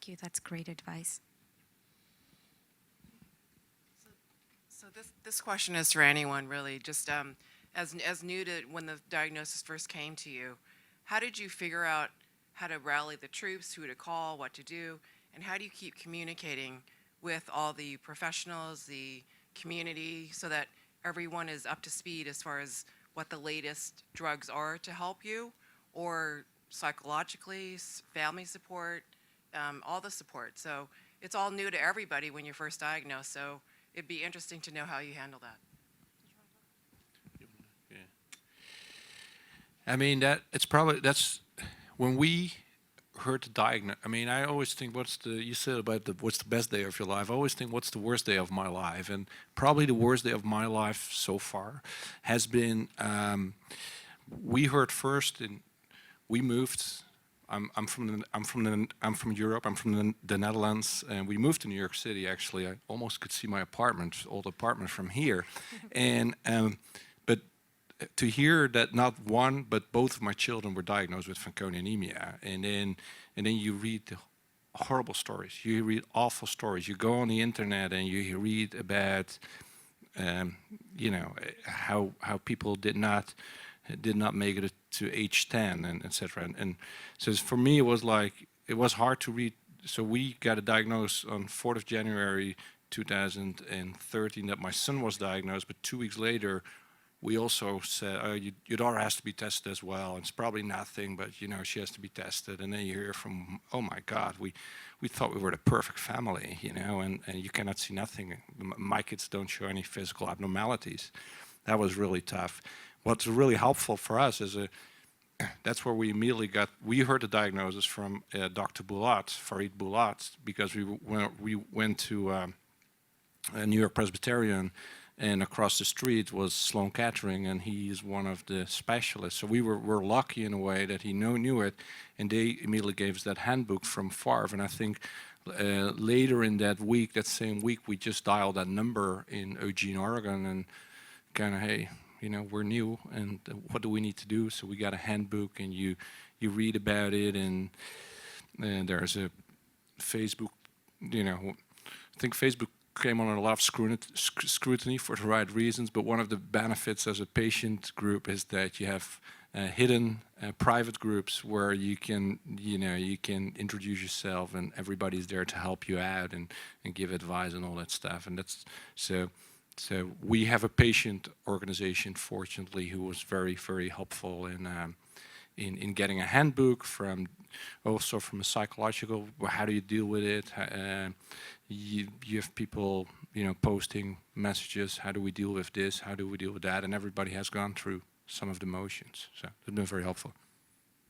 Thank you. That's great advice. So this question is for anyone really. Just as new to when the diagnosis first came to you, how did you figure out how to rally the troops, who to call, what to do, and how do you keep communicating with all the professionals, the community, so that everyone is up to speed as far as what the latest drugs are to help you, or psychologically, family support, all the support. So it's all new to everybody when you're first diagnosed. So it'd be interesting to know how you handle that. Yeah. I mean, that's when we heard the diagnosis. I mean, I always think, you said about what's the best day of your life. I always think, what's the worst day of my life? And probably the worst day of my life so far has been, we heard first, and we moved. I'm from Europe. I'm from the Netherlands, and we moved to New York City. Actually, I almost could see my old apartment from here, and but to hear that not one but both of my children were diagnosed with Fanconi anemia, and then you read the horrible stories. You read awful stories. You go on the internet and you read about, how people did not make it to age 10 and etc. And so for me it was hard to read. So we got a diagnosis on 4th of January 2013 that my son was diagnosed, but 2 weeks later we also said, oh, your daughter has to be tested as well. It's probably nothing, but she has to be tested. And then you hear from, oh my God, we thought we were the perfect family, and you cannot see nothing. My kids don't show any physical abnormalities. That was really tough. What's really helpful for us is that's where we immediately we heard the diagnosis from Dr. Farid Boulat, because we went to New York Presbyterian, and across the street was Sloan Kettering, and he is one of the specialists. So we were lucky in a way that he knew it, and they immediately gave us that handbook from Favre. And I think later in that same week, we just dialed that number in Eugene, Oregon, and kind of, hey, we're new, and what do we need to do? So we got a handbook, and you read about it, and there's a Facebook, I think Facebook came under a lot of scrutiny for the right reasons, but one of the benefits as a patient group is that you have hidden private groups where you can introduce yourself, and everybody's there to help you out and give advice and all that stuff. And that's so we have a patient organization, fortunately, who was very, very helpful in getting a handbook, from a psychological, how do you deal with it? You have people, posting messages, how do we deal with this? How do we deal with that? And everybody has gone through some of the motions. So it's been very helpful.